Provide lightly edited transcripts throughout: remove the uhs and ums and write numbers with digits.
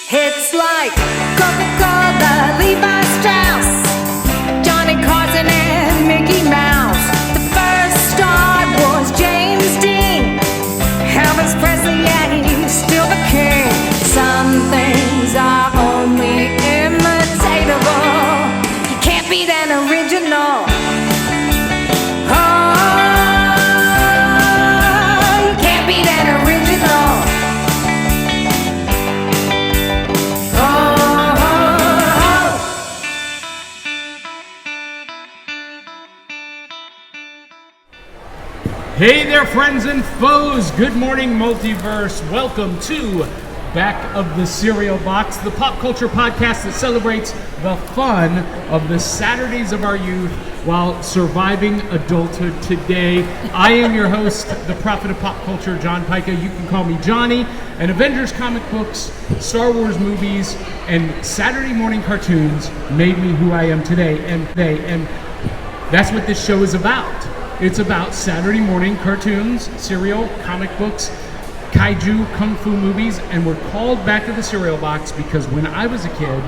Hits like Coca-Cola, Levi Strauss, Johnny Carson and Mickey Mouse. The first star was James Dean. Elvis Presley, yeah, he's still the king. Some things are only imitatable. You can't beat an original. Hey there, friends and foes. Good morning, Multiverse. Welcome to Back of the Cereal Box, the pop culture podcast that celebrates the fun of the Saturdays of our youth while surviving adulthood today. I am your host, the prophet of pop culture, John Pica. You can call me Johnny. And Avengers comic books, Star Wars movies, and Saturday morning cartoons made me who I am today. And that's what this show is about. It's about Saturday morning cartoons, cereal, comic books, kaiju, kung fu movies, and we're called Back to the Cereal Box because when I was a kid,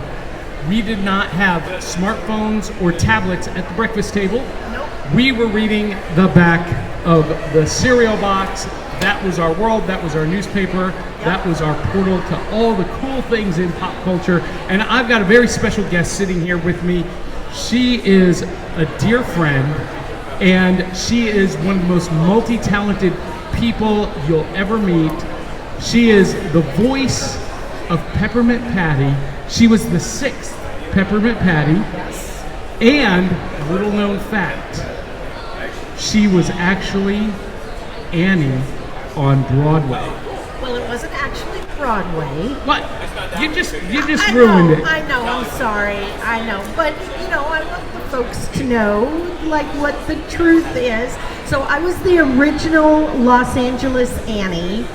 we did not have smartphones or tablets at the breakfast table. Nope. We were reading the back of the cereal box. That was our world, that was our newspaper, that was our portal to all the cool things in pop culture. And I've got a very special guest sitting here with me. She is a dear friend, and she is one of the most multi-talented people you'll ever meet. She is the voice of Peppermint Patty. She was the 6th Peppermint Patty. Yes. And, little known fact, she was actually Annie on Broadway. Well, it wasn't actually Broadway. What? You just ruined it. I know, I'm sorry. I know. But, I want the folks to know, what the truth is. So I was the original Los Angeles Annie.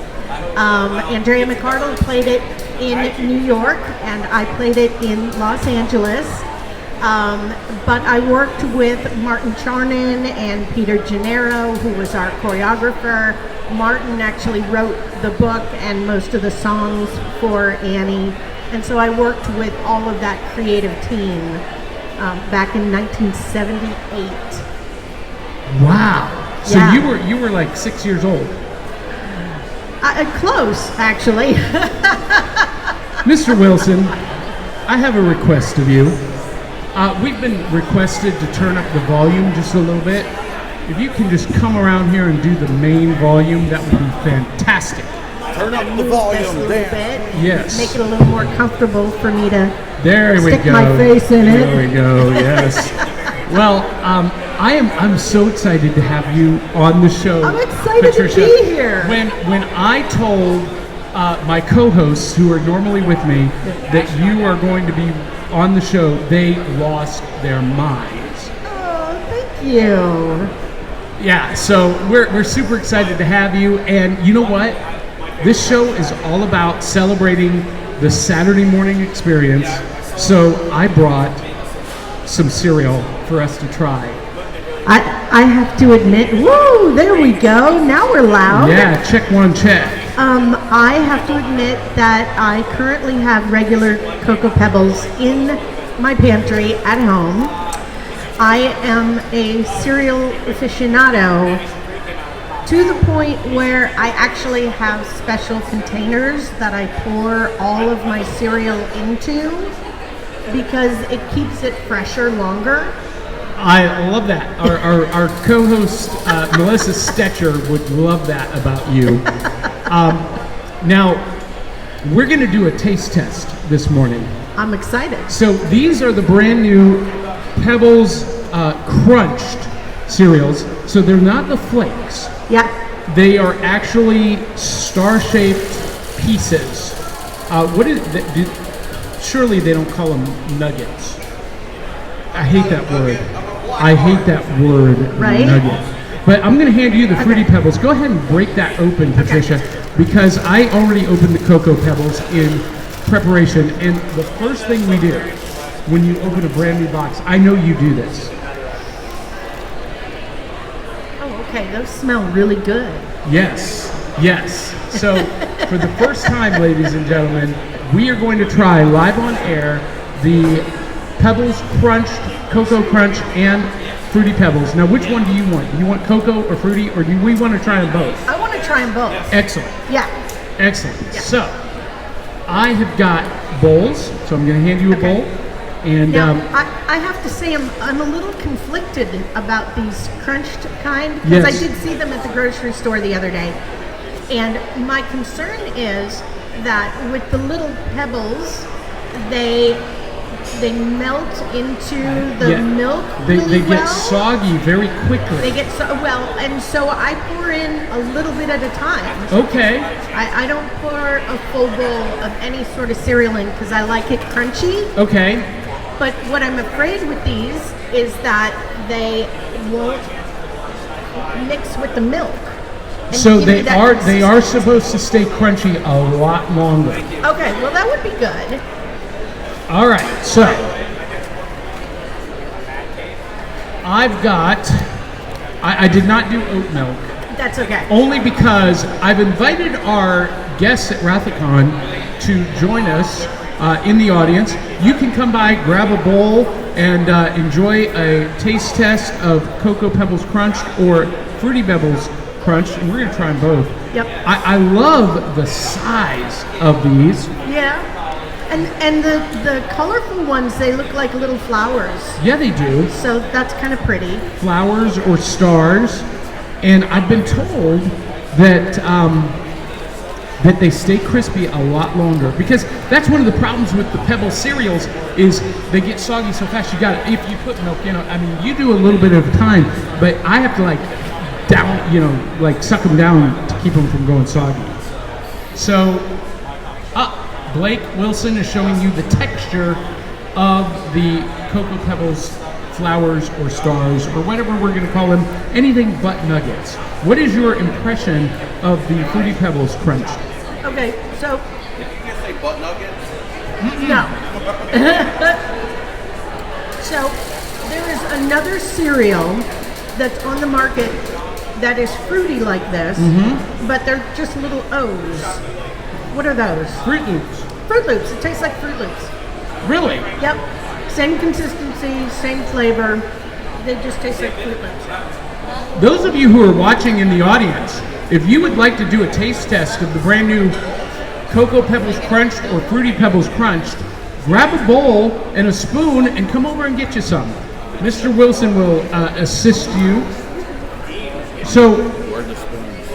Andrea McArdle played it in New York, and I played it in Los Angeles. But I worked with Martin Charnin and Peter Gennaro, who was our choreographer. Martin actually wrote the book and most of the songs for Annie. And so I worked with all of that creative team back in 1978. Wow. So Yeah. you were like 6 years old. Close, actually. Mr. Wilson, I have a request of you. We've been requested to turn up the volume just a little bit. If you can just come around here and do the main volume, that would be fantastic. Turn up the volume there. Yes. Make it a little more comfortable for me to stick my face in it. There we go, yes. Well, I'm so excited to have you on the show, I'm excited Patricia. to be here. When I told my co-hosts, who are normally with me, that you are going to be on the show, they lost their minds. Oh, thank you. Yeah, so we're super excited to have you, and you know what? This show is all about celebrating the Saturday morning experience, so I brought some cereal for us to try. I have to admit, woo, there we go. Now we're loud. Yeah, check one, check. I have to admit that I currently have regular Cocoa Pebbles in my pantry at home. I am a cereal aficionado to the point where I actually have special containers that I pour all of my cereal into because it keeps it fresher longer. I love that. Our co-host, Melissa Stetcher, would love that about you. Now, we're going to do a taste test this morning. I'm excited. So these are the brand new Pebbles Crunch'd Cereals. So they're not the flakes. Yeah. They are actually star-shaped pieces. What is that? Surely they don't call them nuggets. I hate that word. I hate that word, right? Nugget. But I'm going to hand you the Fruity Pebbles. Go ahead and break that open, Patricia, because I already opened the Cocoa Pebbles in preparation. And the first thing we do when you open a brand new box, I know you do this. Oh, okay. Those smell really good. Yes, yes. So for the first time, ladies and gentlemen, we are going to try live on air the Pebbles Crunch'd Cocoa Crunch and Fruity Pebbles. Now, which one do you want? Do you want cocoa or fruity, or do we want to try them both? I want to try them both. Excellent. Yeah. Excellent. Yeah. So, I have got bowls, so I'm going to hand you a bowl. And Now, I have to say I'm a little conflicted about these crunched kind because Yes. I did see them at the grocery store the other day. And my concern is that with the little pebbles, they melt into the milk really they get well. soggy very quickly. They get so well, and so I pour in a little bit at a time. Okay. I don't pour a full bowl of any sort of cereal in because I like it crunchy. Okay. But what I'm afraid with these is that they won't mix with the milk. and So give you they that are supposed to stay crunchy a lot longer. Okay, well that would be good. All right, so I've got. I did not do oat milk. That's okay. Only because I've invited our guests at Ratha Con to join us in the audience. You can come by, grab a bowl, and enjoy a taste test of Cocoa Pebbles Crunch'd or Fruity Pebbles Crunch'd, and we're going to try them both. Yep. I love the size of these. Yeah. And the colorful ones, they look like little flowers. Yeah, they do. So that's kind of pretty. Flowers or stars. And I've been told that that they stay crispy a lot longer, because that's one of the problems with the Pebbles cereals is they get soggy so fast. You got to, if you put milk in, I mean, you do a little bit at a time, but I have to suck them down to keep them from going soggy. So, Blake Wilson is showing you the texture of the Cocoa Pebbles flowers or stars or whatever we're going to call them, anything but nuggets. What is your impression of the Fruity Pebbles Crunch'd? Okay, so Did you just say butt nuggets? no. So there is another cereal that's on the market that is fruity like this, but they're just little O's. What are those? Fruit Loops. Fruit Loops. It tastes like Fruit Loops. Really? Yep. Same consistency, same flavor. They just taste like Fruit Loops. Those of you who are watching in the audience, if you would like to do a taste test of the brand new Cocoa Pebbles Crunch'd or Fruity Pebbles Crunch'd, grab a bowl and a spoon and come over and get you some. Mr. Wilson will assist you. So, Where's the spoons?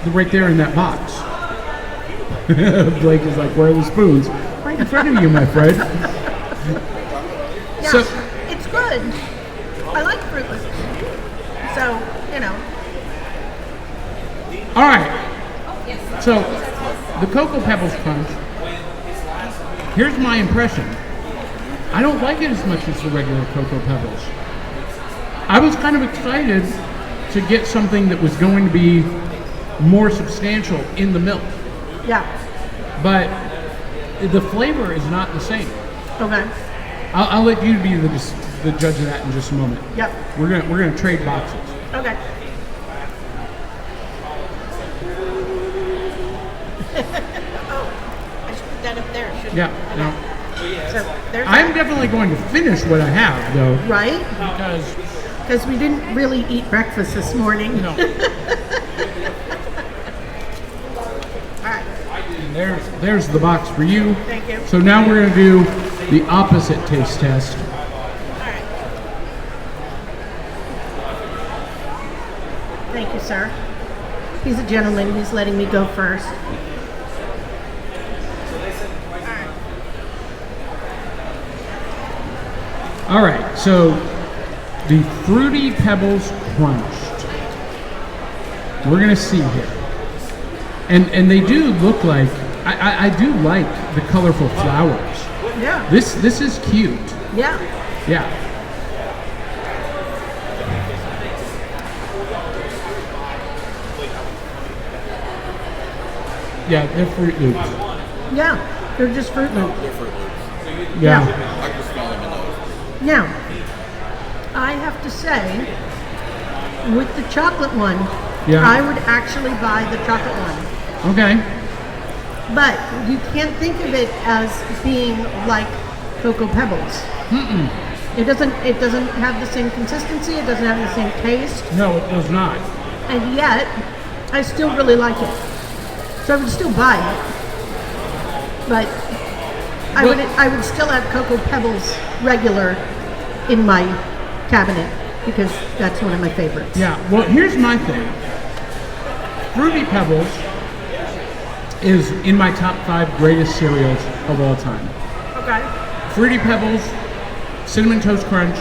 they're right there in that box. Blake is like, where are the spoons? Right in front of you, my friend. Yeah, So- it's good. I like Fruit Loops. So, you know. All right. So, the Cocoa Pebbles Crunch, here's my impression. I don't like it as much as the regular Cocoa Pebbles. I was kind of excited to get something that was going to be more substantial in the milk, Yeah. but the flavor is not the same. Okay. I'll let you be the judge of that in just a moment. Yep. We're gonna trade boxes. Okay. Oh, I should put that up there, shouldn't Yeah. I? No. So there's I'm that. definitely going to finish what I have, though, Right? because Because we didn't really eat breakfast this morning. no. All right. There's the box for you. Thank you. So now we're gonna do the opposite taste test. All right. Thank you, sir. He's a gentleman. He's letting me go first. All right, so the Fruity Pebbles Crunch'd. We're gonna see here, and they do look like I do like the colorful flowers. Yeah. This is cute. Yeah. Yeah. Yeah, they're Fruit Loops. Yeah. They're just Fruit Loops. They're Fruit Loops. Yeah. I can smell them in those. Now, I have to say, with the chocolate one, Yeah. I would actually buy the chocolate one. Okay. But you can't think of it as being like Cocoa Pebbles. It doesn't have the same consistency, it doesn't have the same taste, No, it does not. and yet I still really like it. So I would still buy it. But I would still have Cocoa Pebbles regular in my cabinet because that's one of my favorites. Yeah, well, here's my thing. Fruity Pebbles is in my top 5 greatest cereals of all time. Okay. Fruity Pebbles, Cinnamon Toast Crunch,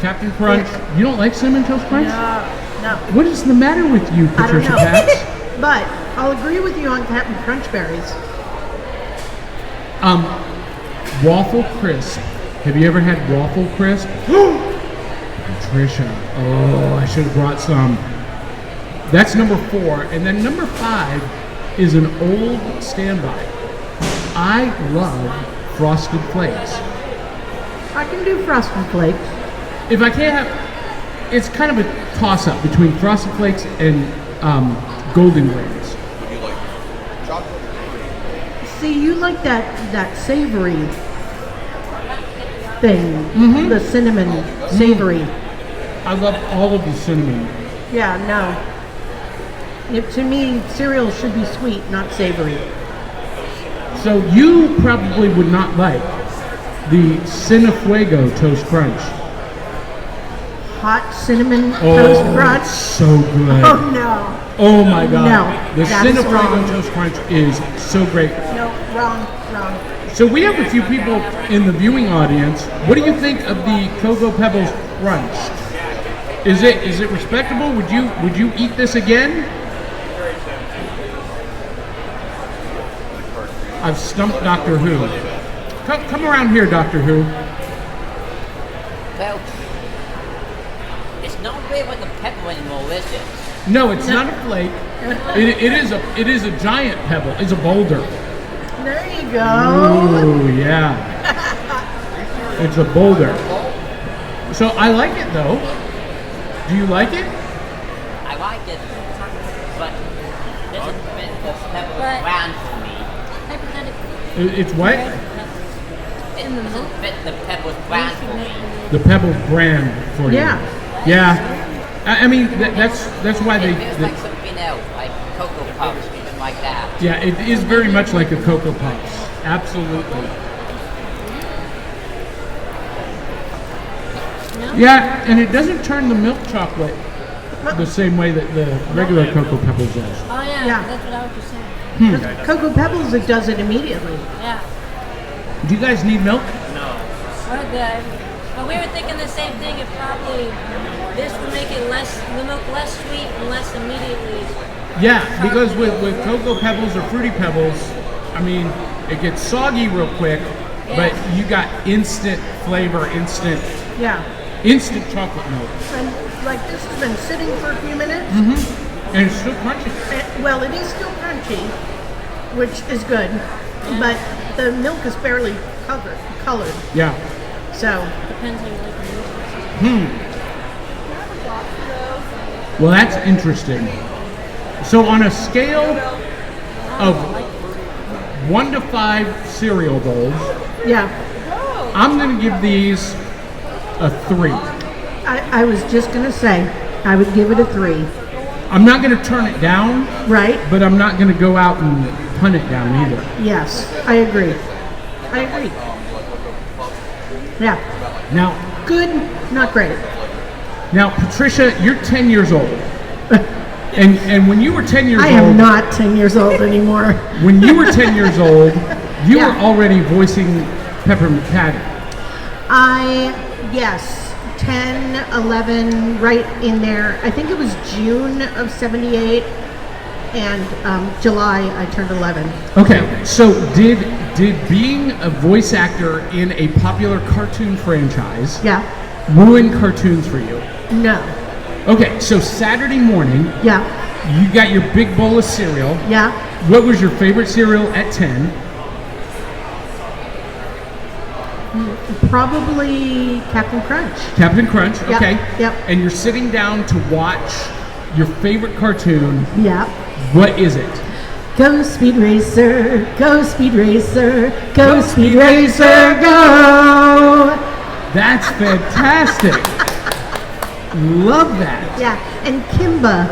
Captain Crunch. You don't like Cinnamon Toast Crunch? No. What is the matter with you, I don't Patricia know. Patts? But I'll agree with you on Captain Crunch Berries. Waffle Crisp. Have you ever had Waffle Crisp? Patricia, oh, I should have brought some. That's number 4. And then number 5 is an old standby. I love Frosted Flakes. I can do Frosted Flakes. If I can't have, it's kind of a toss-up between Frosted Flakes and Golden Grams. Would you like chocolate? See, you like that savory thing, the cinnamon savory. I love all of the cinnamon. Yeah, no. To me, cereal should be sweet, not savory. So you probably would not like the Cinefuego Toast Crunch. Hot cinnamon toast crunch. So good. Oh no. Oh my god. No, The that is Cinefuego wrong. Toast Crunch is so great. No, wrong. So we have a few people in the viewing audience. What do you think of the Cocoa Pebbles Crunch? Is it respectable? Would you eat this again? I've stumped Doctor Who. Come around here, Doctor Who. Well, it's not really what the pepper anymore, is it? No, it's not a flake. It is a giant pebble. It's a boulder. There you go. Oh yeah. It's a boulder. So I like it though. Do you like it? I like it, but doesn't fit the pepper brand for me. It's what? It doesn't fit the pepper brand for me. The Pebbles brand for you. Yeah. Yeah. I mean that's why It they. feels like something else, like Cocoa Puffs, something like that. Yeah, it is very much like a Cocoa Puffs. Absolutely. Yeah, and it doesn't turn the milk chocolate the same way that the regular Cocoa Pebbles does. Oh yeah, Yeah. that's what I was just saying. Cocoa Pebbles, it does it immediately. Yeah, Do you guys need milk? we're good. But we were thinking the same thing. If probably this would make it the milk less sweet and less immediately. Yeah, because with Cocoa Pebbles or Fruity Pebbles, I mean, it gets soggy real quick, but you got instant flavor, instant chocolate milk. And like this has been sitting for a few minutes. And it's still crunchy. Well, it is still crunchy, which is good, but the milk is fairly colored. Yeah. So Depends how you like the milk. Well, that's interesting. So on a scale of 1 to 5 cereal bowls, yeah, I'm going to give these a 3. I was just gonna say I would give it a 3. I'm not going to turn it down, Right? but I'm not going to go out and hunt it down either. Yes, I agree. Yeah, Now, good, not great. Patricia, you're 10 years old. And when you were 10 years I old, am not 10 years old anymore. when you were 10 years old, you Yeah. were already voicing Peppermint Patty. Yes, 10, 11, right in there. I think it was June of 78 and July I turned 11. Okay, so did being a voice actor in a popular cartoon franchise Yeah, ruin cartoons for you? no, Okay, so Saturday morning, yeah, you got your big bowl of cereal. yeah. What was your favorite cereal at 10? Probably Captain Crunch. Captain Crunch, Yep, okay. yep. And you're sitting down to watch your favorite cartoon. Yeah. What is it? Go Speed Racer, go Speed Racer, go Speed Racer, go! That's fantastic. Love that. Yeah, and Kimba,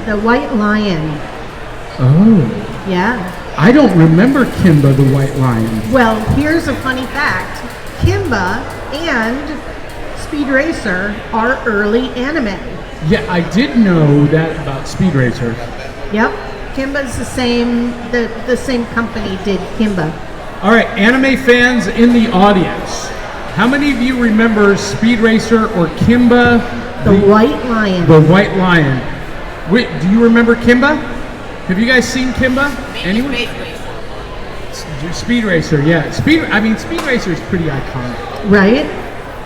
the white lion. Oh. Yeah. I don't remember Kimba the White Lion. Well, here's a funny fact. Kimba and Speed Racer are early anime. Yeah, I did know that about Speed Racer. Yep. Kimba's the same company did Kimba. All right, anime fans in the audience, how many of you remember Speed Racer or Kimba The White Lion. The White Lion. Wait, do you remember Kimba? Have you guys seen Kimba? Anyone? Speed Racer, yeah. Speed Racer is pretty iconic. Right?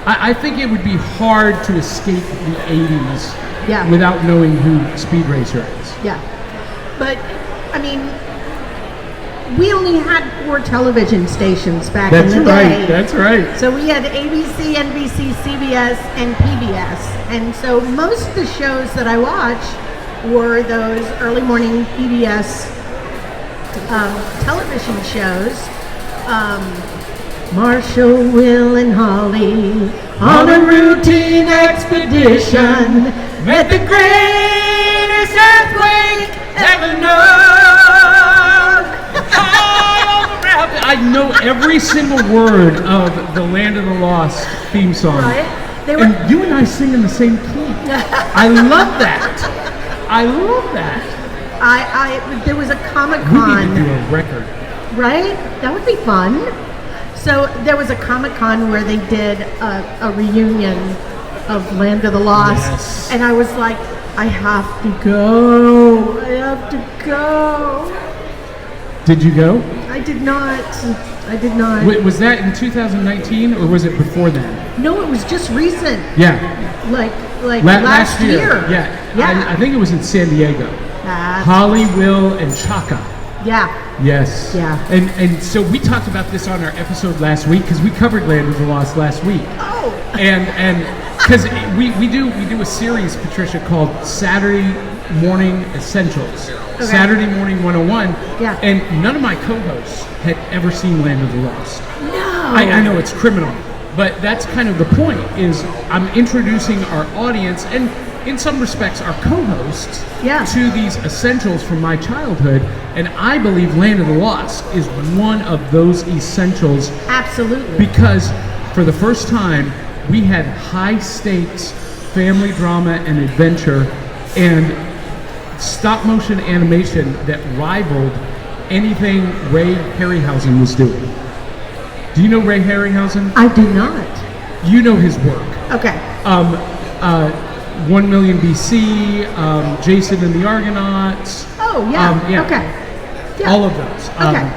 I think it would be hard to escape the 80s Yeah. without knowing who Speed Racer is. Yeah. But, I mean, we only had 4 television stations back in the day. That's right. So we had ABC, NBC, CBS, and PBS. And so most of the shows that I watched were those early morning PBS television shows. Marshall, Will, and Holly on a routine expedition met the greatest earthquake ever known. I know every single word of the Land of the Lost theme song. Right? And you and I sing in the same key. I love that. I love that. There was a We Comic-Con. need to do a record. Right? That would be fun. So there was a Comic-Con where they did a reunion of Land of the Lost. Yes. And I was like, I have to go. I have to go. Did you go? I did not. I did not. Wait, was that in 2019 or was it before then? No, it was just recent. Yeah. Like Last year. Yeah. Yeah. I think it was in San Diego. That's- Holly, Will, and Chaka. Yeah. Yes. Yeah. And so we talked about this on our episode last week because we covered Land of the Lost last week. Oh. And because we do a series, Patricia, called Saturday Morning Essentials. Okay. Saturday Morning 101. Yeah. And none of my co-hosts had ever seen Land of the Lost. No. I know it's criminal, but that's kind of the point, is I'm introducing our audience and in some respects our co-hosts to these essentials from my childhood, and I believe Land of the Lost is one of those essentials. Absolutely. Because for the first time we had high stakes family drama and adventure and stop motion animation that rivaled anything Ray Harryhausen was doing. Do you know Ray Harryhausen? I do not. You know his work. Okay. 1 Million BC, Jason and the Argonauts. Oh, yeah. Okay. Yeah. All of those. Okay.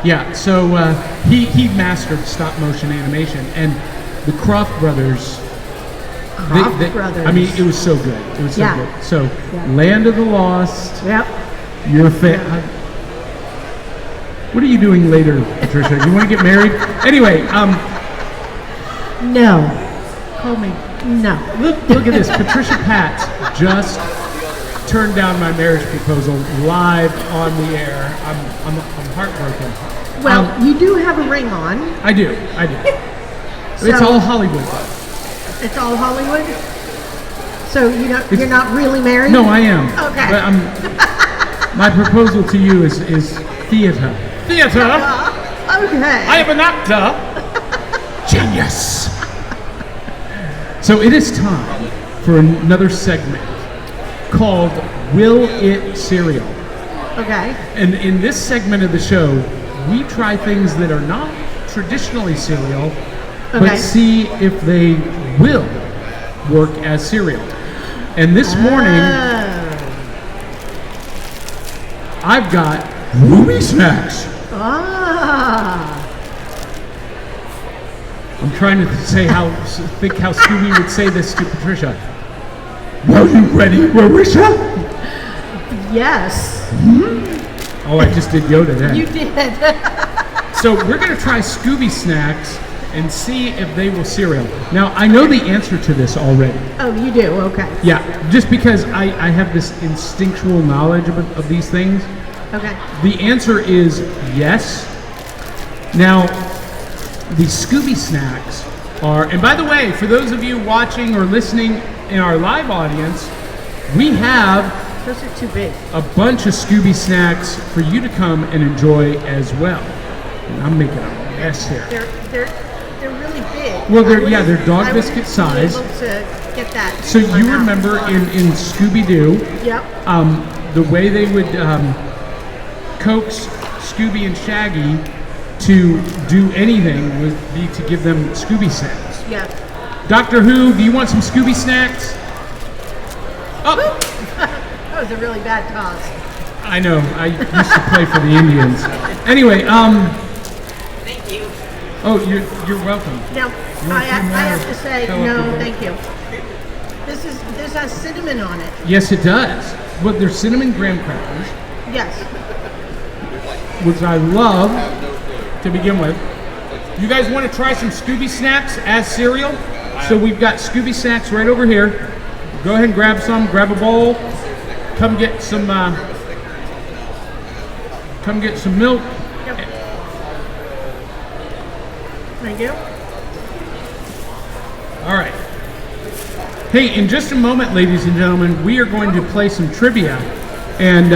Yeah, so he mastered stop motion animation, and the Croft brothers. Brothers. I mean, it was so good. It was so Yeah. good. So, Yeah. Land of the Lost. Yep. You're a fan. What are you doing later, Patricia? You want to get married? Anyway, No. Call me. No. look at this. Patricia Patts just turned down my marriage proposal live on the air. I'm heartbroken. Well, you do have a ring on. I do. It's So- all Hollywood. It's all Hollywood. So you're not really married? No, I am. Okay. But my proposal to you is theater. Theater. Okay. I am an actor. Genius. So it is time for another segment called Will It Cereal. Okay. And in this segment of the show, we try things that are not traditionally cereal, Okay. but see if they will work as cereal. And this morning, I've got Scooby Snacks. I'm trying to think how Scooby would say this to Patricia. Are you ready, Marissa? Yes. Oh, I just did Yoda then. You did. So we're going to try Scooby Snacks and see if they will cereal. Now, I know the answer to this already. Oh, you do? Okay. Yeah, just because I have this instinctual knowledge of these things. Okay. The answer is yes. Now, the Scooby Snacks are, and by the way, for those of you watching or listening in our live audience, we have Those are too big. a bunch of Scooby Snacks for you to come and enjoy as well. And I'm making a mess here. They're really big. Well, they're- I yeah, they're wouldn't- dog I biscuit wouldn't size. Be able to get that. So in my you mouth. remember in Scooby-Doo, Yep. the way they would coax Scooby and Shaggy to do anything would be to give them Scooby Snacks. Yeah. Doctor Who, do you want some Scooby Snacks? Oh, That was a really bad toss. I know. I used to play for the Indians. Anyway, Thank you. oh, you're welcome. Now, want I some more? have to say, Fill up no, your bowl. thank you. This has cinnamon on it. Yes, it does. But they're cinnamon graham crackers, Yes. which I love to begin with. You guys want to try some Scooby Snacks as cereal? So we've got Scooby Snacks right over here. Go ahead and grab some. Grab a bowl. Come get some. Come get some milk. Yep. Thank you. All right. Hey, in just a moment, ladies and gentlemen, we are going to play some trivia, and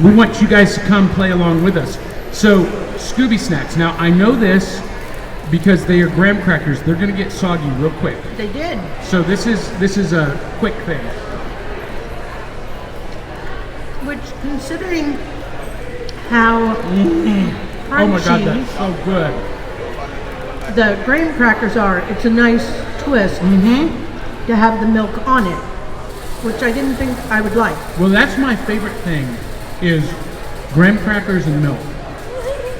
we want you guys to come play along with us. So, Scooby Snacks. Now, I know this because they are graham crackers. They're going to get soggy real quick. They did. So this is a quick thing. Which, considering how crunchy Oh my God, that's so good. the graham crackers are, it's a nice twist to have the milk on it, which I didn't think I would like. Well, that's my favorite thing is graham crackers and milk.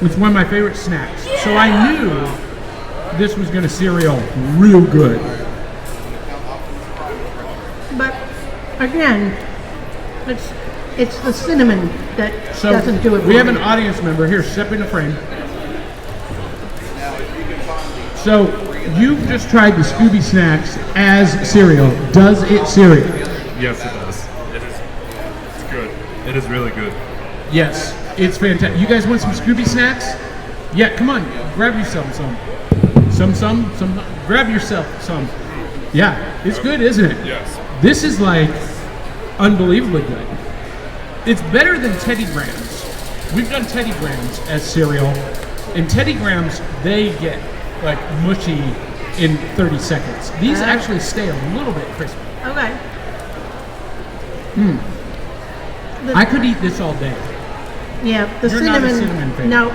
It's one of my favorite snacks. So I knew this was going to cereal real good. But again, it's the cinnamon that So doesn't do it. we for have me. an audience member here. Step in the frame. So you've just tried the Scooby Snacks as cereal. Does it cereal? Yes, it does. It's good. It is really good. Yes, it's fantastic. You guys want some Scooby Snacks? Yeah, come on, grab yourself some. Some. Grab yourself some. Yeah, it's good, isn't it? Yes. This is like unbelievably good. It's better than Teddy Grahams. We've done Teddy Grahams as cereal, and Teddy Grahams, they get like mushy in 30 seconds. These actually stay a little bit crispy. Okay. I could eat this all day. Yeah, the You're cinnamon. not a cinnamon fan. No.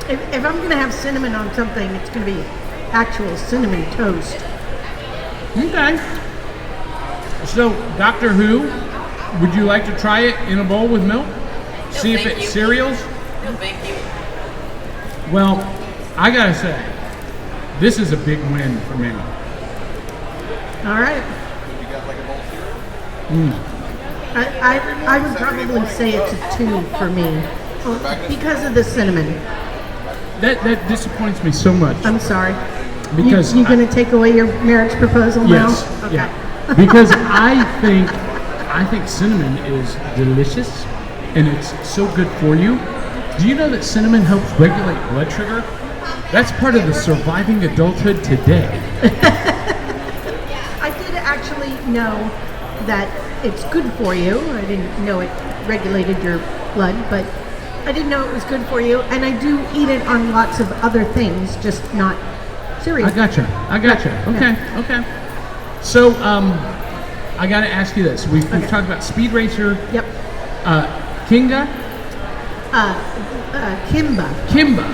If I'm gonna have cinnamon on something, it's gonna be actual cinnamon toast. Okay. So, Doctor Who, would you like to try it in a bowl with milk? See if thank it you. cereals? No, thank you. Well, I gotta say, this is a big win for me. All right. I would probably say it's a 2 for me because of the cinnamon. That disappoints me so much. I'm sorry. Because you gonna take away your marriage proposal Yes. now? Okay. Yeah. Because I think cinnamon is delicious and it's so good for you. Do you know that cinnamon helps regulate blood sugar? That's part of the surviving adulthood today. I did actually know that it's good for you. I didn't know it regulated your blood, but I didn't know it was good for you. And I do eat it on lots of other things, just not cereal. I gotcha. Okay. So, I gotta ask you this. We've talked about Speed Racer, Yep. Kinga, Kimba.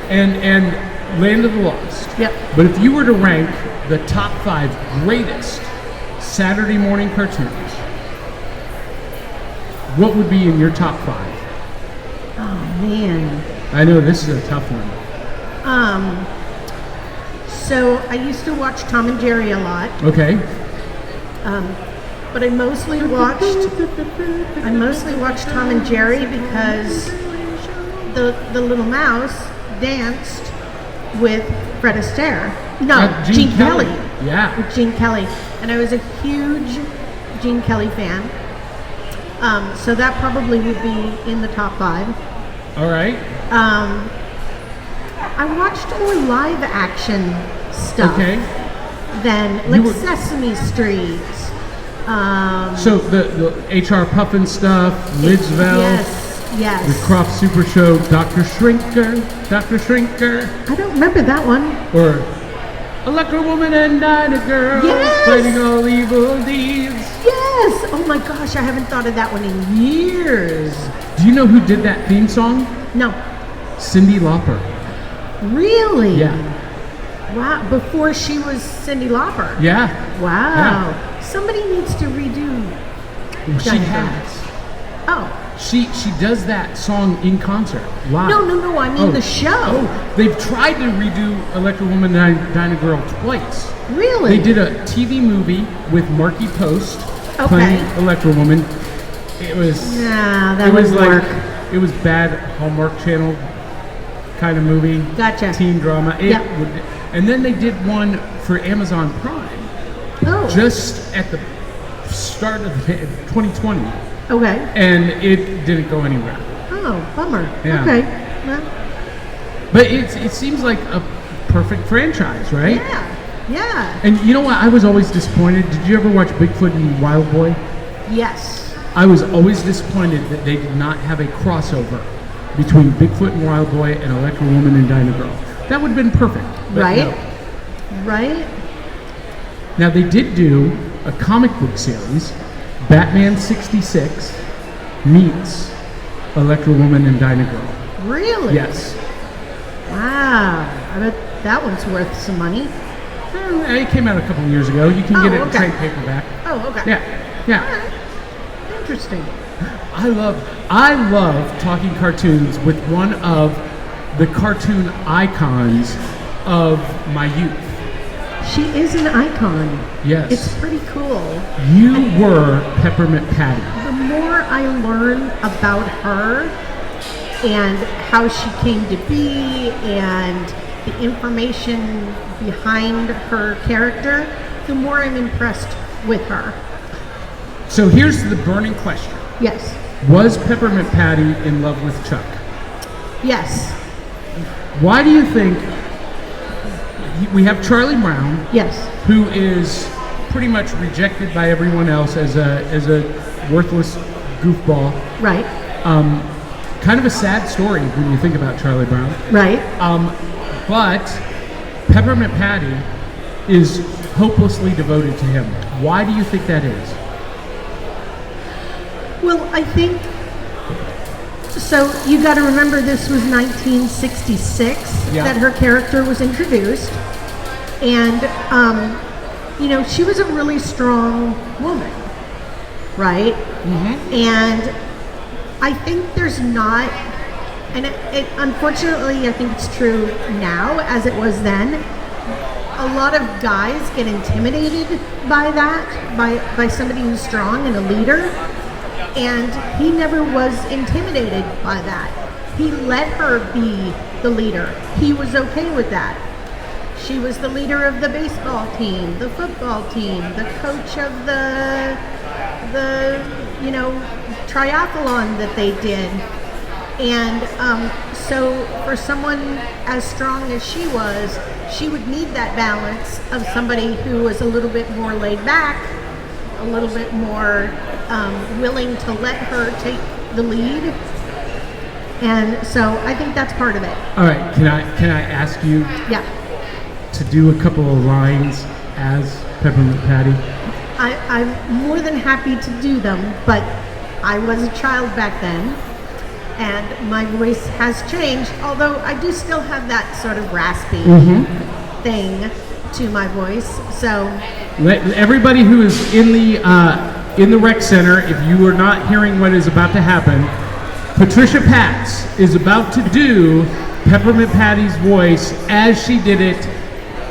and Land of the Lost. Yep. But if you were to rank the top 5 greatest Saturday morning cartoons, what would be in your top 5? Oh man. I know this is a tough one. So I used to watch Tom and Jerry a lot, Okay. but I mostly watched Tom and Jerry because the little mouse danced with Fred Astaire. No, Gene Kelly. Yeah. With Gene Kelly. And I was a huge Gene Kelly fan. So that probably would be in the top 5. All right. I watched more live action stuff Okay. than like Sesame Street. So the HR Puffin stuff, Lidsville, Yes. the Croft Super Show, Dr. Shrinker, I don't remember that one. or Electro Woman and Dinah Girl, Yes! fighting all evil deeds. Yes. Oh my gosh, I haven't thought of that one in years. Do you know who did that theme song? No. Cyndi Lauper. Really? Yeah. Wow. Before she was Cyndi Lauper. Yeah. Wow. Somebody needs to redo. She Dinah has. Oh. She does that song in concert live. No. I mean the show. Oh, they've tried to redo Electro Woman and Dinah Girl twice. Really? They did a TV movie with Marky Post Okay. playing Electro Woman. It was Nah, that it was wouldn't like work. it was bad Hallmark Channel kind of movie. Gotcha. Teen drama. And then they did one for Amazon Prime Oh. just at the start of 2020, Okay. and it didn't go anywhere. Oh, bummer. Yeah. Okay. Well, But it seems like a perfect franchise, right? yeah. And you know what? I was always disappointed. Did you ever watch Bigfoot and Wild Boy? Yes. I was always disappointed that they did not have a crossover between Bigfoot and Wild Boy and Electro Woman and Dinah Girl. That would have been perfect. but Right? no. Right? Now they did do a comic book series, Batman 66 meets Electro Woman and Dinah Girl. Really? Yes. Wow. I bet that one's worth some money. It came out a couple years ago. You can Oh, get it in okay. trade paperback. Oh, okay. Yeah. Alright. Interesting. I love talking cartoons with one of the cartoon icons of my youth. She is an icon. Yes. It's pretty cool. You were Peppermint Patty. The more I learn about her and how she came to be and the information behind her character, the more I'm impressed with her. So here's the burning question. Yes. Was Peppermint Patty in love with Chuck? Yes. Why do you think we have Charlie Brown, Yes. who is pretty much rejected by everyone else as a worthless goofball? Right. Kind of a sad story when you think about Charlie Brown. Right. But Peppermint Patty is hopelessly devoted to him. Why do you think that is? Well, I think so. You got to remember this was 1966 Yeah. that her character was introduced, and she was a really strong woman, right? Mm-hmm. And I think there's not, and it unfortunately I think it's true now as it was then. A lot of guys get intimidated by that, by somebody who's strong and a leader. And he never was intimidated by that. He let her be the leader. He was okay with that. She was the leader of the baseball team, the football team, the coach of the triathlon that they did. And so for someone as strong as she would need that balance of somebody who was a little bit more laid back, a little bit more willing to let her take the lead, and so I think that's part of it. All right, can I ask you Yeah, to do a couple of lines as Peppermint Patty? I'm more than happy to do them, but I was a child back then, and my voice has changed. Although I do still have that sort of raspy thing to my voice. So Everybody who is in the rec center, if you are not hearing what is about to happen, Patricia Patts is about to do Peppermint Patty's voice as she did it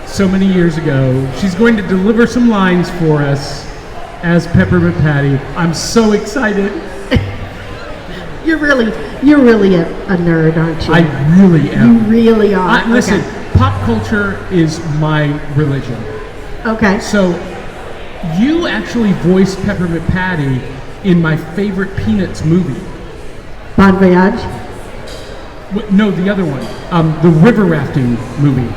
so many years ago. She's going to deliver some lines for us as Peppermint Patty. I'm so excited. you're really a nerd, aren't you? I really am. You really are. Listen, Okay. pop culture is my religion. Okay. So, you actually voiced Peppermint Patty in my favorite Peanuts movie. Bon voyage. No, the other one. The river rafting movie.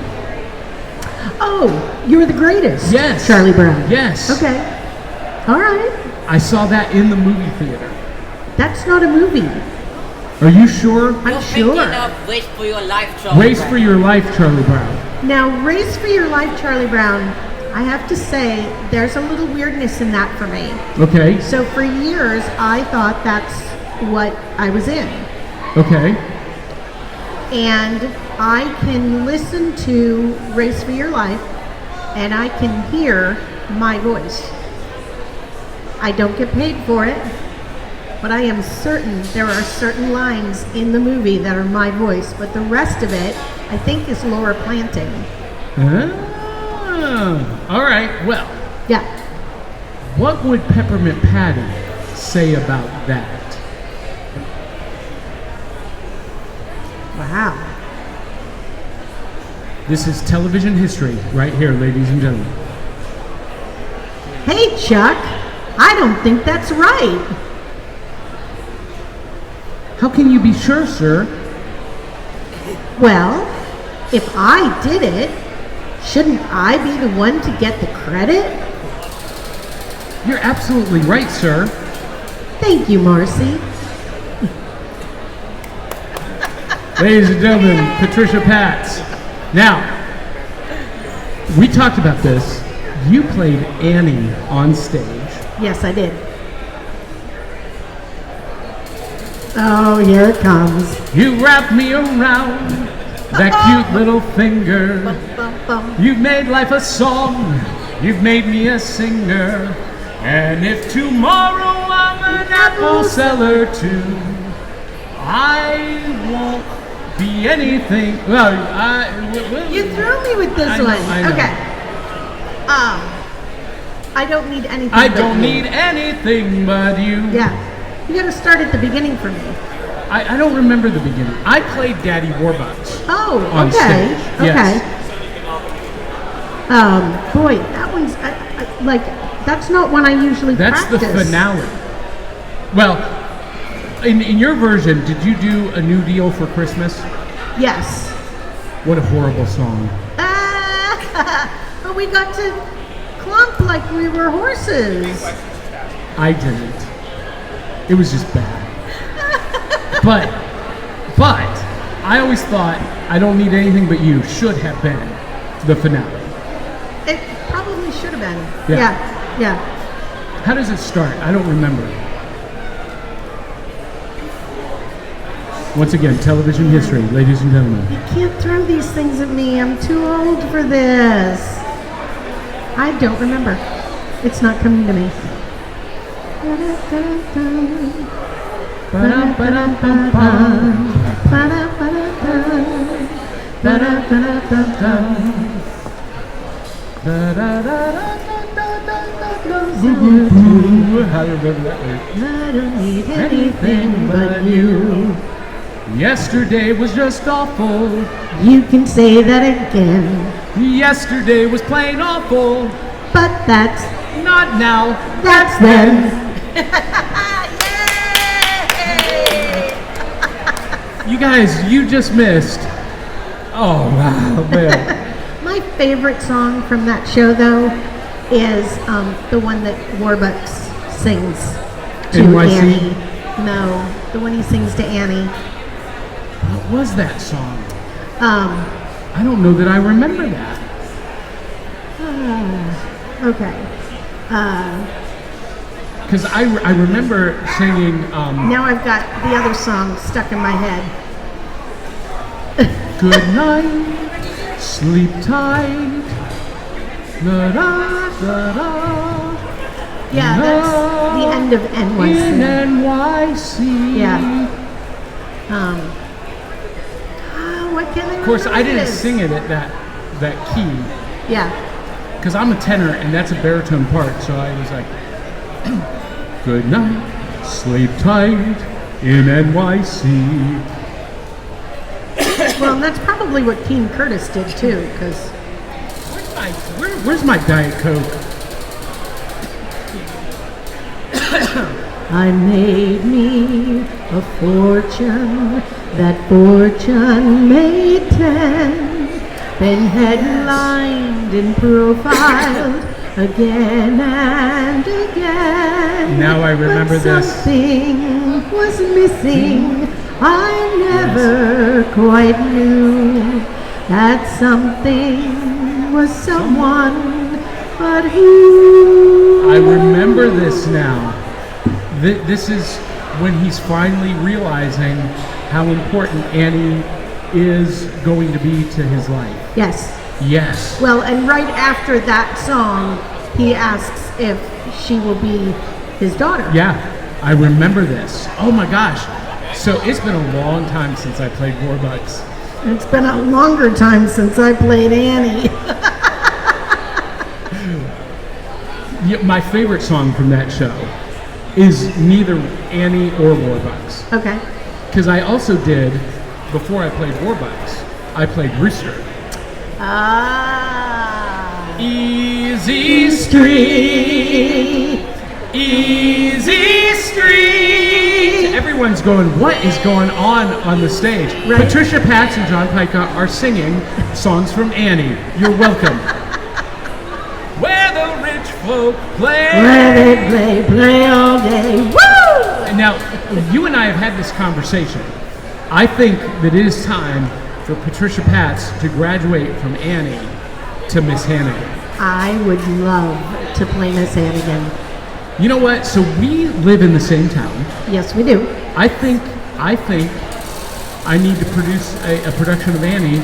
Oh, you were the greatest. Yes. Charlie Brown. Yes. Okay. All right. I saw that in the movie theater. That's not a movie. Are you sure? I'm You're sure. thinking of Race for Your Life, Charlie Race Brown. for Your Life, Charlie Brown. Now, Race for Your Life, Charlie Brown, I have to say, there's a little weirdness in that for me. Okay. So for years, I thought that's what I was in. Okay. And I can listen to Race for Your Life, and I can hear my voice. I don't get paid for it, but I am certain there are certain lines in the movie that are my voice, but the rest of it, I think, is Laura Planting. Ah, all right. Well, Yeah. what would Peppermint Patty say about that? Wow. This is television history right here, ladies and gentlemen. Hey, Chuck, I don't think that's right. How can you be sure, sir? Well, if I did it, shouldn't I be the one to get the credit? You're absolutely right, sir. Thank you, Marcy. Ladies and gentlemen, Patricia Patts. Now, we talked about this. You played Annie on stage. Yes, I did. Oh, here it comes. You wrapped me around that cute little finger. Bum, bum, bum. You've made life a song. You've made me a singer. And if tomorrow I'm an apple seller too, I won't be anything. Well, You threw me with this I know, one. I know. Okay. I don't need anything. I but don't you. need anything but you. Yeah. You got to start at the beginning for me. I don't remember the beginning. I played Daddy Warbucks. Oh, On okay. stage, Okay. yes. Boy, that one's like that's not one I usually That's practice. the finale. Well, in your version, did you do A New Deal for Christmas? Yes. What a horrible song. But we got to clump like we were horses. I didn't. It was just bad. But I always thought I Don't Need Anything But You should have been the finale. It probably should have been. Yeah. Yeah. How does it start? I don't remember. Once again, television history, ladies and gentlemen. You can't throw these things at me. I'm too old for this. I don't remember. It's not coming to me. How do you remember that? I don't need anything but you. Yesterday was just awful. You can say that again, Yesterday was plain awful. but that's Not now. that's then. You guys, you just missed. Oh, wow, man. My favorite song from that show, though, is the one that Warbucks sings to NYC? Annie. No, the one he sings to Annie. What was that song? Um, I don't know that I remember that. okay. Because I remember singing, Now I've got the other song stuck in my head. Good night, sleep tight, da da da da. Yeah, that's the end of NYC. In NYC. Yeah. What can I Of course, I didn't sing it at that key, Yeah. because I'm a tenor and that's a baritone part. So I was like, good night, sleep tight in NYC. Well, and that's probably what King Curtis did too, because Where's my Diet Coke? I made me a fortune, that fortune made 10, been headlined and profiled again and again. Now I remember but this. Something was missing. I never quite knew that something was someone, but who? I remember this now. This is when he's finally realizing how important Annie is going to be to his life. Yes. Yes. Well, and right after that song, he asks if she will be his daughter. Yeah, I remember this. Oh my gosh. So it's been a long time since I played Warbucks. It's been a longer time since I played Annie. Yeah, my favorite song from that show is neither Annie or Warbucks. Okay. Because I also did, before I played Warbucks, I played Rooster. Ah. Easy Street, Easy Street. Everyone's going, what is going on the stage? Right. Patricia Patts and John Pica are singing songs from Annie. You're welcome. Where the rich folk play. Where they play all day. Woo! Now, you and I have had this conversation. I think that it is time for Patricia Patts to graduate from Annie to Miss Hannigan. I would love to play Miss Hannigan. You know what? So we live in the same town. Yes, we do. I think I need to produce a production of Annie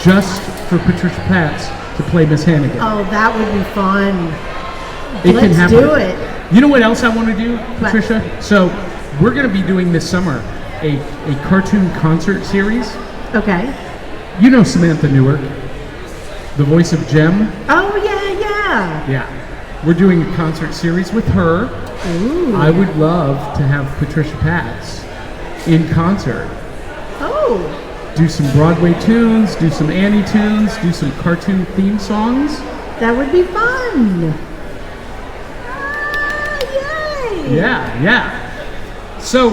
just for Patricia Patts to play Miss Hannigan. Oh, that would be fun. It can Let's happen. do it. You know what else I want to do, Patricia? So we're going to be doing this summer a cartoon concert series. Okay. You know Samantha Newark, the voice of Jem? Oh, yeah, yeah. Yeah. We're doing a concert series with her. Ooh. I would love to have Patricia Patts in concert. Oh. Do some Broadway tunes, do some Annie tunes, do some cartoon theme songs. That would be fun. Ah, yay. Yeah. So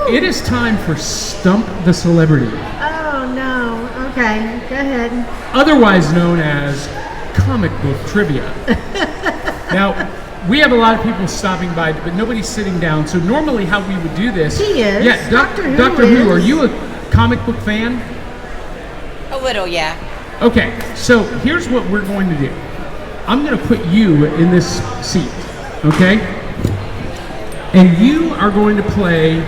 it is time for Stump the Celebrity, Oh, no. Okay, go ahead. otherwise known as comic book trivia. Now, we have a lot of people stopping by, but nobody's sitting down. So normally how we would do this... He is. Yeah, Doctor Who Doctor Who, is. are you a comic book fan? A little, yeah. Okay, so here's what we're going to do. I'm going to put you in this seat, okay? And you are going to play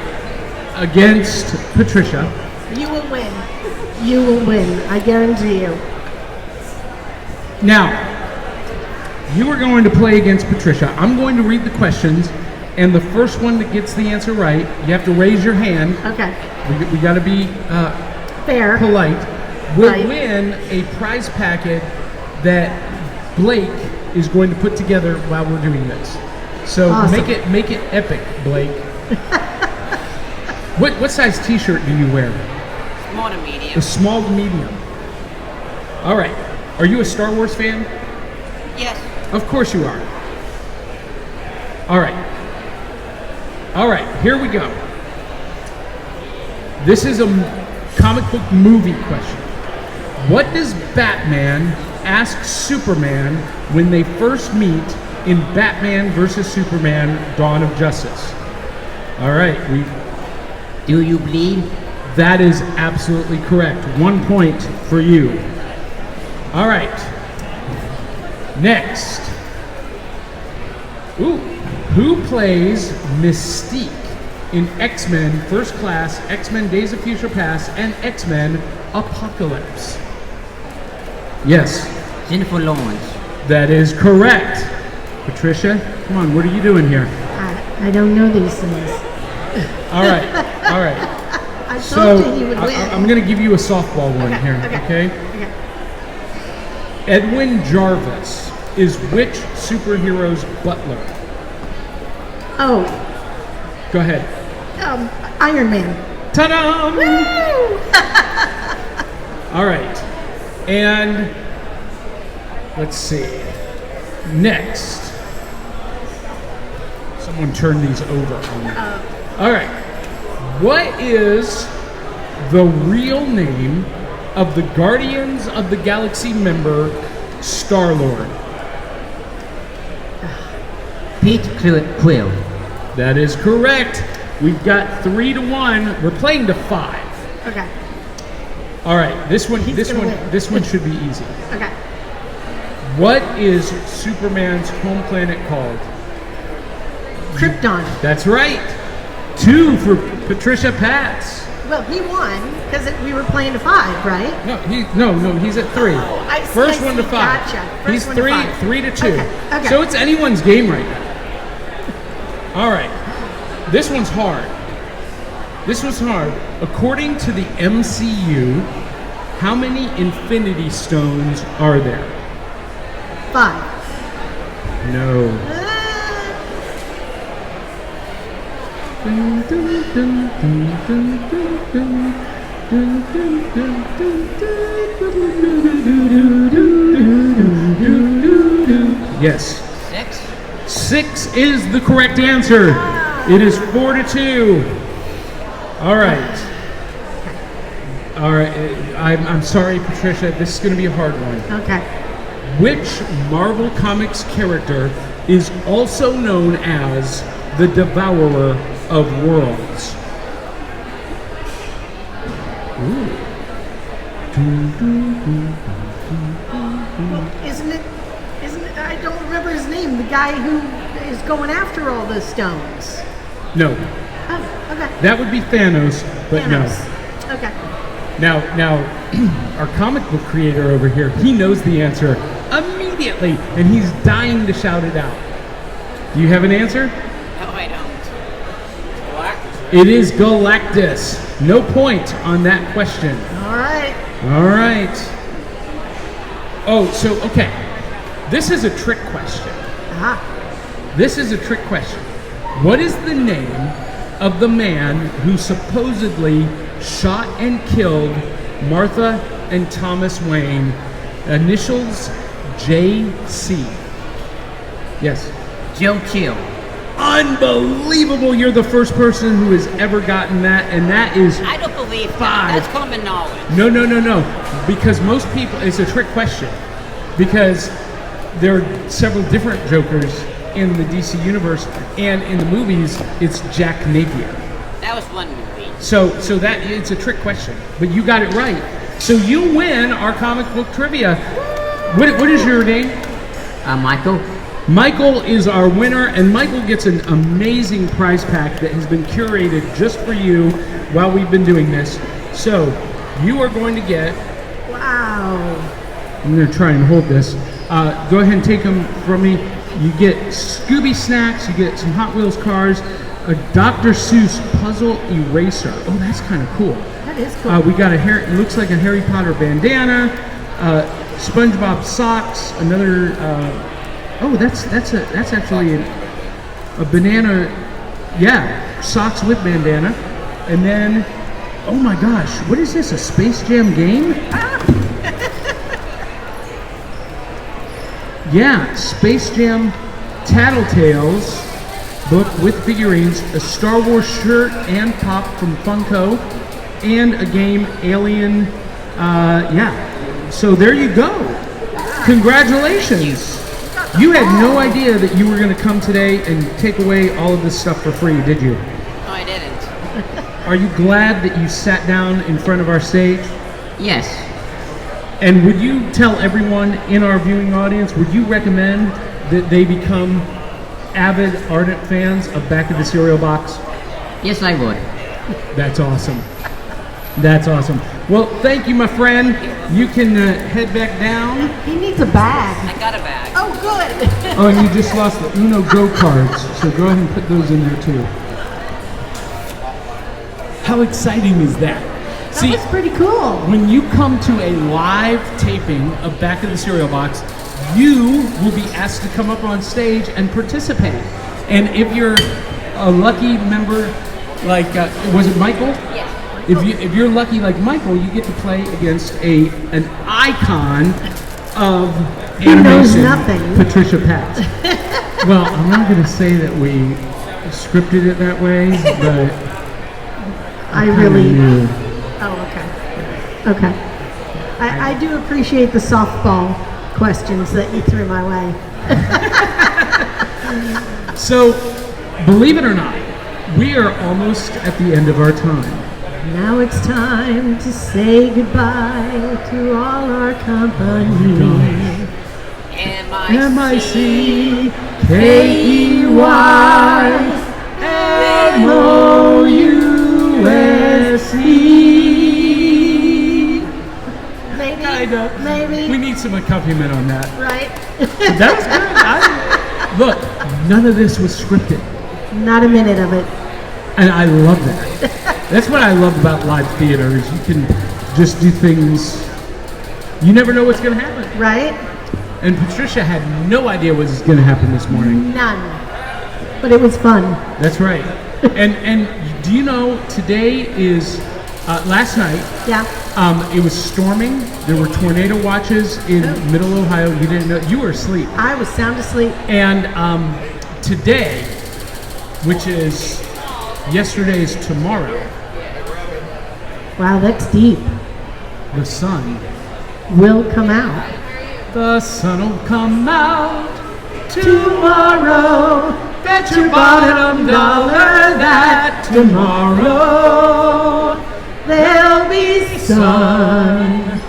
against Patricia. You will win. You will win. I guarantee you. Now, you are going to play against Patricia. I'm going to read the questions, and the first one that gets the answer right, you have to raise your hand. Okay. We got to be Fair. polite. Will Right. win a prize packet that Blake is going to put together while we're doing this. So Awesome. make it epic, Blake. What size T-shirt do you wear? Small to medium. The small to medium. All right. Are you a Star Wars fan? Yes. Of course you are. All right. Here we go. This is a comic book movie question. What does Batman ask Superman when they first meet in Batman vs. Superman: Dawn of Justice? All right, Do you bleed? that is absolutely correct. 1 point for you. All right. Next. Ooh. Who plays Mystique in X-Men First Class, X-Men Days of Future Past, and X-Men Apocalypse? Yes, Jennifer Lawrence. that is correct. Patricia, come on, what are you doing here? I don't know these things. All right. I So told you he would win. I'm going to give you a softball one here, okay? Edwin Jarvis is which superhero's butler? Oh, Go ahead. Iron Man. Ta-da! Woo! All right. And let's see. Next. Someone turn these over on me. All right. What is the real name of the Guardians of the Galaxy member, Star-Lord? Pete Quill. That is correct. We've got 3-1. We're playing to 5. Okay. All right. This one He's gonna win. this one should be easy. Okay. What is Superman's home planet called? Krypton. That's right. 2 for Patricia Patts. Well, he won because we were playing to 5, right? No, he's at 3. Oh, I see, First I one to see. 5. Gotcha. First He's one to 3 5. 3-2. Okay. So it's anyone's game right now. All right. This one's hard. According to the MCU, how many Infinity Stones are there? 5. No. Yes. 6 is the correct answer. It is 4-2. All right. I'm sorry, Patricia. This is going to be a hard one. Okay. Which Marvel Comics character is also known as the Devourer of Worlds? Ooh. Well, isn't it? I don't remember his name. The guy who is going after all the stones. No, Oh, okay. that would be Thanos, but Thanos. Okay. no. Now, our comic book creator over here, he knows the answer immediately, and he's dying to shout it out. Do you have an answer? No, I don't. Galactus. It is Galactus. No point on that question. All right. All right. Oh, so, okay. This is a trick question. Ah. This is a trick question. What is the name of the man who supposedly shot and killed Martha and Thomas Wayne, initials JC? Yes. Joe Chill. Unbelievable. You're the first person who has ever gotten that, and that is I don't believe that. 5. That's common knowledge. No. Because most people, it's a trick question. Because there are several different Jokers in the DC universe, and in the movies, it's Jack Napier. That was one movie. So that it's a trick question, but you got it right. So you win our comic book trivia. What is your name? Michael. Michael is our winner, and Michael gets an amazing prize pack that has been curated just for you while we've been doing this. So you are going to get. Wow. I'm going to try and hold this. Go ahead and take them from me. You get Scooby Snacks, you get some Hot Wheels cars, a Dr. Seuss puzzle eraser. Oh, that's kind of cool. That is cool. We got it looks like a Harry Potter bandana, SpongeBob socks, another, that's actually a banana, yeah, socks with bandana. And then, oh my gosh, what is this, a Space Jam game? Yeah, Space Jam Tattletales book with figurines, a Star Wars shirt and pop from Funko, and a game, Alien. Yeah. So there you go. Congratulations. You had no idea that you were going to come today and take away all of this stuff for free, did you? No, I didn't. Are you glad that you sat down in front of our stage? Yes. And would you tell everyone in our viewing audience, would you recommend that they become avid, ardent fans of Back of the Cereal Box? Yes, I would. That's awesome. That's awesome. Well, thank you, my friend. You can head back down. He needs a bag. I got a bag. Oh, good. Oh, and you just lost the Uno Go cards, so go ahead and put those in there too. How exciting is that? That was pretty cool. When you come to a live taping of Back of the Cereal Box, you will be asked to come up on stage and participate. And if you're a lucky member, like, was it Michael? Yes. if you're lucky like Michael, you get to play against an icon of He knows animation, nothing. Patricia Patts. Well, I'm not going to say that we scripted it that way, but I kinda really. knew. Oh, okay. Okay. I do appreciate the softball questions that you threw my way. So, believe it or not, we are almost at the end of our time. Now it's time to say goodbye to all our company. MICKEYMOUSE. Maybe. We need some accompaniment on that. Right? That was good. Look, none of this was scripted. Not a minute of it. And I love that. That's what I love about live theater is you can just do things. You never know what's going to happen. Right? And Patricia had no idea what was going to happen this morning. None. But it was fun. That's right. And do you know today is last night? Yeah. It was storming. There were tornado watches in Middle Ohio. You didn't know. You were asleep. I was sound asleep. And today, which is yesterday's tomorrow, Wow, that's deep. the sun. Will come out. The sun will come out tomorrow. Bet your bottom dollar that tomorrow There'll be sun.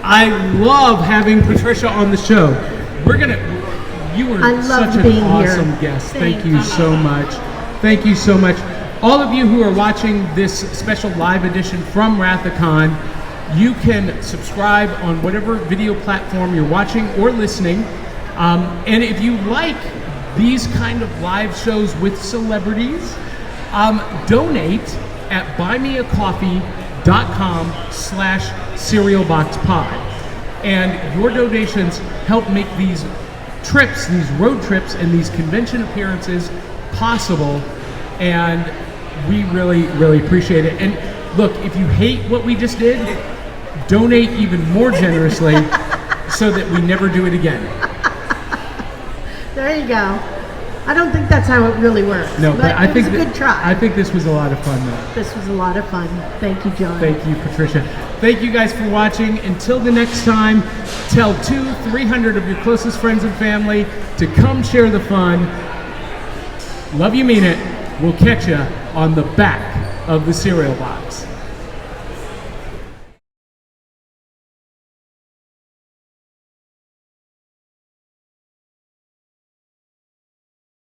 I love having Patricia on the show. You were I loved such an being awesome here. guest. Thank Thank you so much. Thank you so much. All of you who are watching this special live edition from Ratha Con, you can subscribe on whatever video platform you're watching or listening. And if you like these kind of live shows with celebrities, donate at buymeacoffee.com/cerealboxpod. And your donations help make these trips, these road trips, and these convention appearances possible. And we really, really appreciate it. And look, if you hate what we just did, donate even more generously so that we never do it again. There you go. I don't think that's how it really works. No, but I it think was a good try. I think this was a lot of fun, though. This was a lot of fun. Thank you, John. Thank you, Patricia. Thank you guys for watching. Until the next time, tell 200-300 of your closest friends and family to come share the fun. Love you, mean it. We'll catch you on the back of the cereal box.